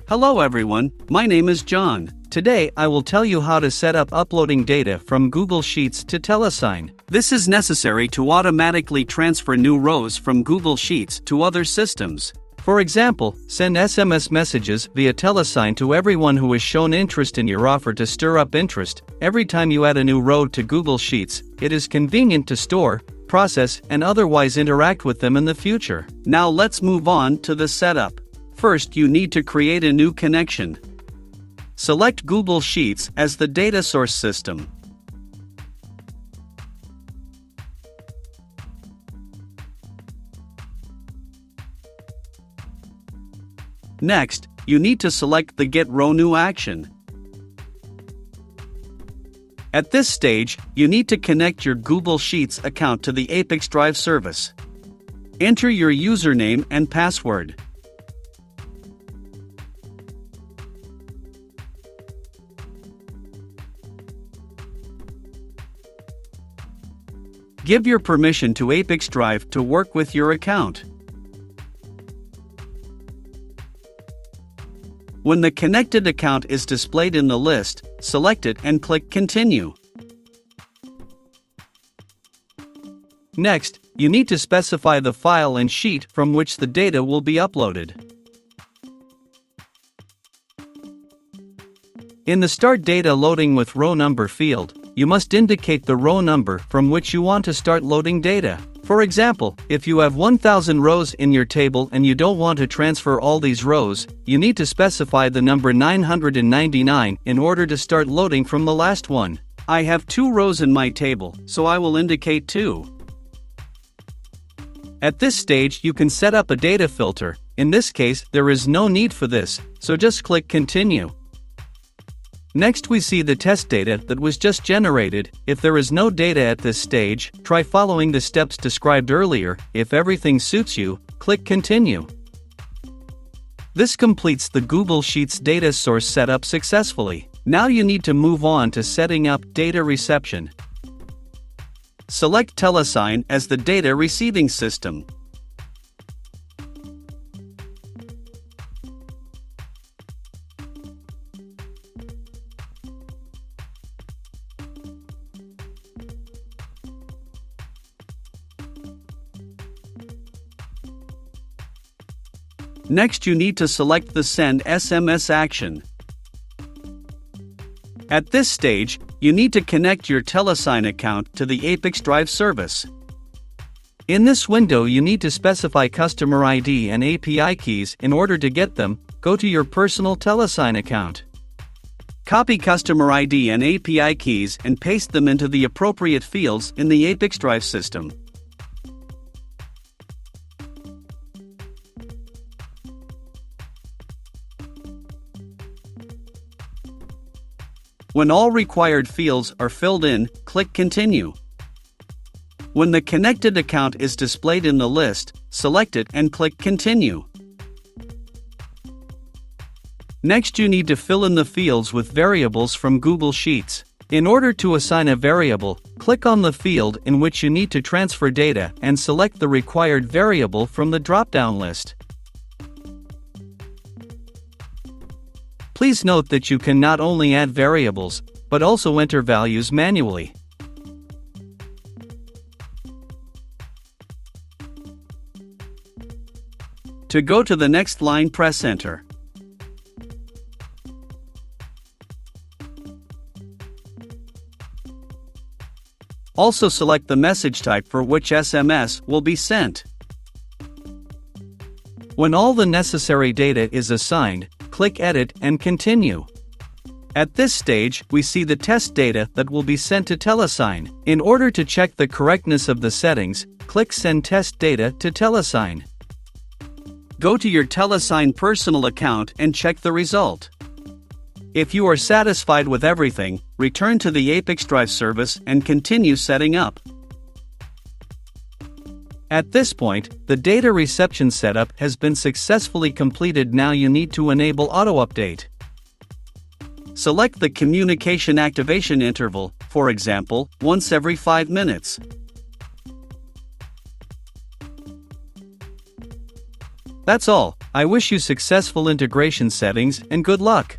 Hello everyone, my name is John. Today I will tell you how to set up uploading data from Google Sheets to Telesign. This is necessary to automatically transfer new rows from Google Sheets to other systems. For example, send SMS messages via Telesign to everyone who has shown interest in your offer to stir up interest. Every time you add a new row to Google Sheets, it is convenient to store, process, and otherwise interact with them in the future. Now let's move on to the setup. First, you need to create a new connection. Select Google Sheets as the data source system. Next, you need to select the Get Row New action. At this stage, you need to connect your Google Sheets account to the ApiX-Drive service. Enter your username and password. Give your permission to ApiX-Drive to work with your account. When the connected account is displayed in the list, select it and click Continue. Next, you need to specify the file and sheet from which the data will be uploaded. In the Start Data Loading with Row Number field, you must indicate the row number from which you want to start loading data. For example, if you have 1000 rows in your table and you don't want to transfer all these rows, you need to specify the number 999 in order to start loading from the last one. I have 2 rows in my table, so I will indicate 2. At this stage, you can set up a data filter. In this case, there is no need for this, so just click Continue. Next, we see the test data that was just generated. If there is no data at this stage, try following the steps described earlier. If everything suits you, click Continue. This completes the Google Sheets data source setup successfully. Now you need to move on to setting up data reception. Select Telesign as the data receiving system. Next, you need to select the Send SMS action. At this stage, you need to connect your Telesign account to the ApiX-Drive service. In this window, you need to specify customer ID and API keys. In order to get them, go to your personal Telesign account. Copy customer ID and API keys and paste them into the appropriate fields in the ApiX-Drive system. When all required fields are filled in, click Continue. When the connected account is displayed in the list, select it and click Continue. Next, you need to fill in the fields with variables from Google Sheets. In order to assign a variable, click on the field in which you need to transfer data and select the required variable from the drop-down list. Please note that you can not only add variables, but also enter values manually. To go to the next line, press Enter. Also select the message type for which SMS will be sent. When all the necessary data is assigned, click Edit and Continue. At this stage, we see the test data that will be sent to Telesign. In order to check the correctness of the settings, click Send Test Data to Telesign. Go to your Telesign personal account and check the result. If you are satisfied with everything, return to the ApiX-Drive service and continue setting up. At this point, the data reception setup has been successfully completed. Now you need to enable auto-update. Select the communication activation interval, for example, once every 5 minutes. That's all. I wish you successful integration settings and good luck.